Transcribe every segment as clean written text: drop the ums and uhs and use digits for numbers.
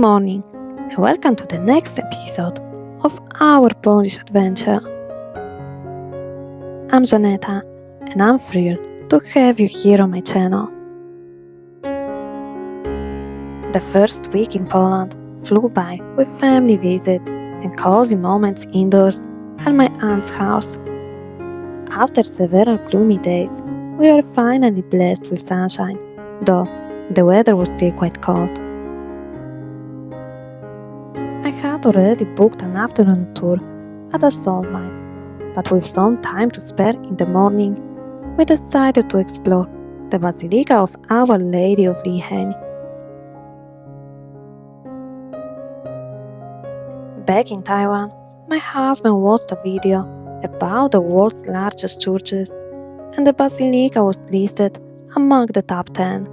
morning, and welcome to the next episode of our Polish adventure. I'm Janeta, and I'm thrilled to have you here on my channel. The first week in Poland flew by with family visit and cozy moments indoors at my aunt's house. After several gloomy days, we were finally blessed with sunshine, though the weather was still quite cold. I had already booked an afternoon tour at a salt mine, but with some time to spare in the morning, we decided to explore the Basilica of Our Lady of Liheń. Back in Taiwan, my husband watched a video about the world's largest churches, and the Basilica was listed among the top 10.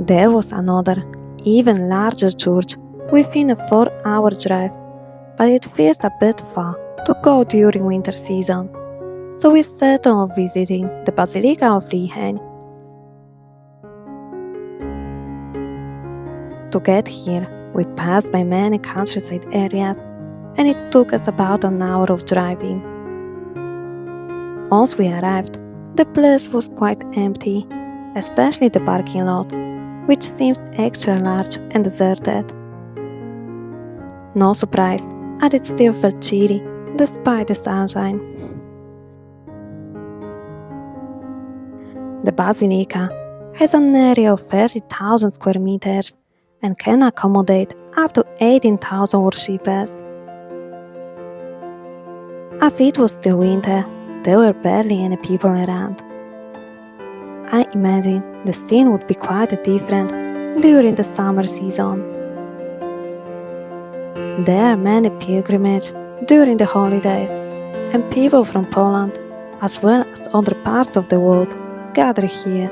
There was another, even larger church within a 4-hour drive, but it feels a bit far to go during winter season, so we settled on visiting the Basilica of Liheń. To get here, we passed by many countryside areas, and it took us about an hour of driving. Once we arrived, the place was quite empty, especially the parking lot, which seems extra large and deserted. No surprise, as it still felt chilly despite the sunshine. The Basilica has an area of 30,000 square meters and can accommodate up to 18,000 worshippers. As it was still winter, there were barely any people around. I imagine the scene would be quite different during the summer season. There are many pilgrimages during the holidays, and people from Poland, as well as other parts of the world, gather here.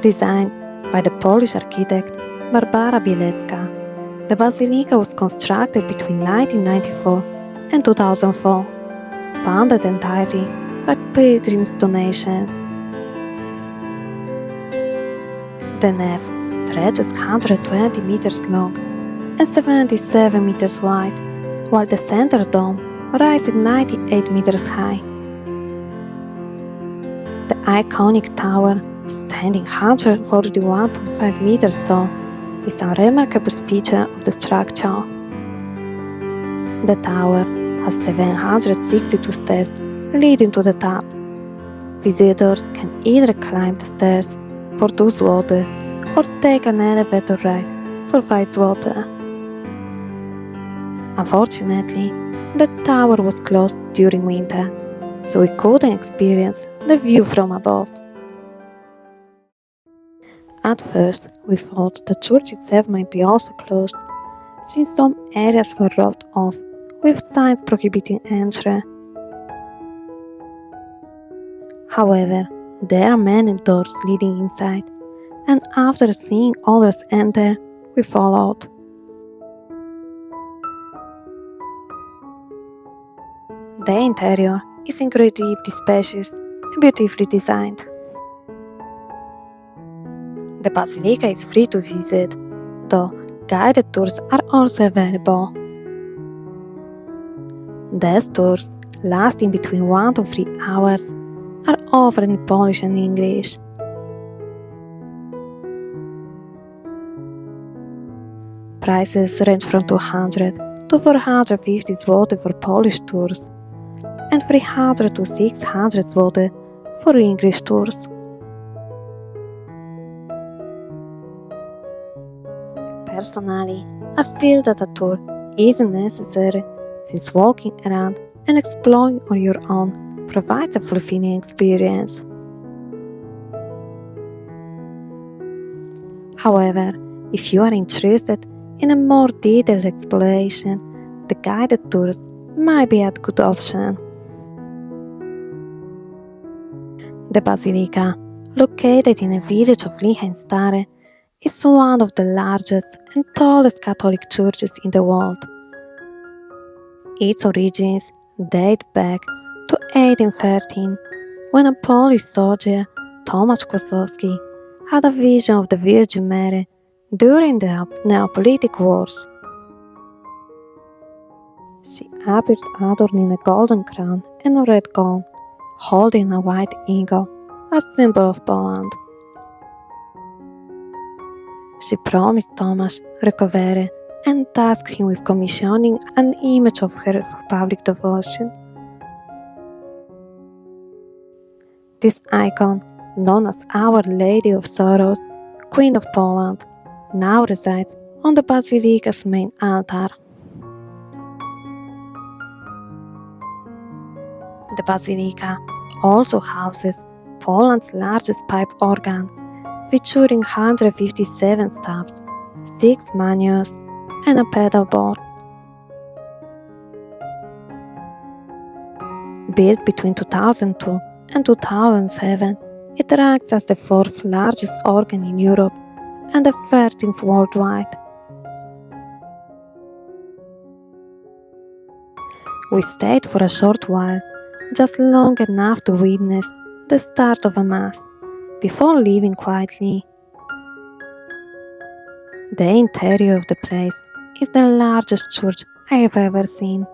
Designed by the Polish architect Barbara Bielecka, the Basilica was constructed between 1994 and 2004, funded entirely by pilgrims' donations. The nave stretches 120 meters long and 77 meters wide, while the center dome rises 98 meters high. The iconic tower, standing 141.5 meters tall, is a remarkable feature of the structure. The tower has 762 steps leading to the top. Visitors can either climb the stairs for 2 zloty or take an elevator ride for 5 zloty. Unfortunately, the tower was closed during winter, so we couldn't experience the view from above. At first, we thought the church itself might be also closed, since some areas were roped off with signs prohibiting entry. However, there are many doors leading inside, and after seeing others enter, we followed. The interior is incredibly spacious and beautifully designed. The Basilica is free to visit, though guided tours are also available. These tours, lasting between 1 to 3 hours, are offered in Polish and English. Prices range from 200 to 450 zloty for Polish tours, and 300 to 600 zloty for English tours. Personally, I feel that a tour isn't necessary, since walking around and exploring on your own provides a fulfilling experience. However, if you are interested in a more detailed exploration, the guided tours might be a good option. The Basilica, located in a village of Liheń Stare, is one of the largest and tallest Catholic churches in the world. Its origins date back to 1813, when a Polish soldier, Tomasz Kłosowski, had a vision of the Virgin Mary during the Neapolitic Wars. She appeared adorned in a golden crown and a red gown, holding a white eagle, a symbol of Poland. She promised Tomasz recovery and tasked him with commissioning an image of her for public devotion. This icon, known as Our Lady of Sorrows, Queen of Poland, now resides on the Basilica's main altar. The Basilica also houses Poland's largest pipe organ, featuring 157 stops, 6 manuals, and a pedal board. Built between 2002 and 2007, it ranks as the 4th largest organ in Europe and the 13th worldwide. We stayed for a short while, just long enough to witness the start of a Mass, before leaving quietly. The interior of the place is the largest church I have ever seen.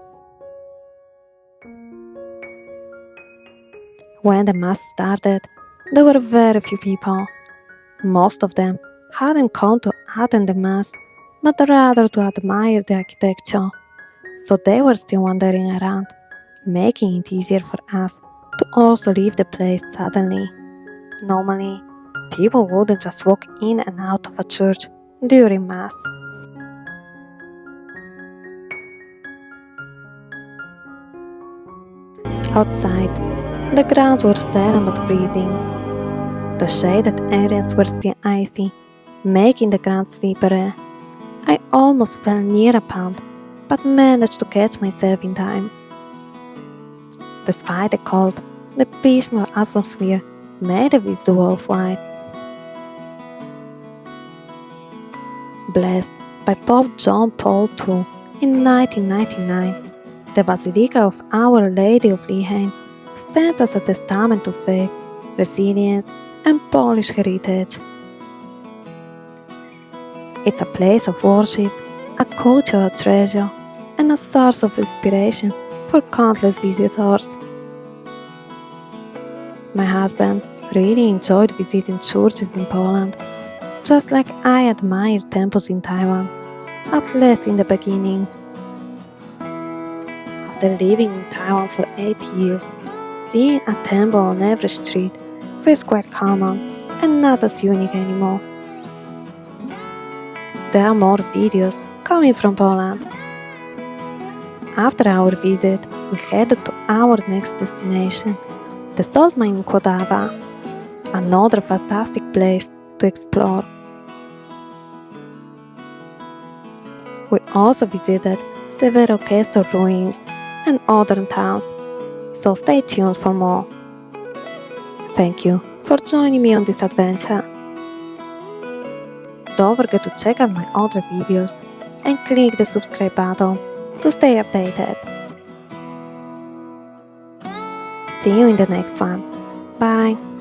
When the Mass started, there were very few people. Most of them hadn't come to attend the Mass, but rather to admire the architecture, so they were still wandering around, making it easier for us to also leave the place suddenly. Normally, people wouldn't just walk in and out of a church during Mass. Outside, the grounds were serene but freezing. The shaded areas were still icy, making the ground slippery. I almost fell near a pond, but managed to catch myself in time. Despite the cold, the peaceful atmosphere made the visit worthwhile. Blessed by Pope John Paul II in 1999, the Basilica of Our Lady of Liheń stands as a testament to faith, resilience, and Polish heritage. It's a place of worship, a cultural treasure, and a source of inspiration for countless visitors. My husband really enjoyed visiting churches in Poland, just like I admire temples in Taiwan, at least in the beginning. After living in Taiwan for 8 years, seeing a temple on every street feels quite common and not as unique anymore. There are more videos coming from Poland. After our visit, we headed to our next destination, the salt mine in Kłodawa, another fantastic place to explore. We also visited several castle ruins and other towns, so stay tuned for more. Thank you for joining me on this adventure. Don't forget to check out my other videos and click the subscribe button to stay updated. See you in the next one. Bye!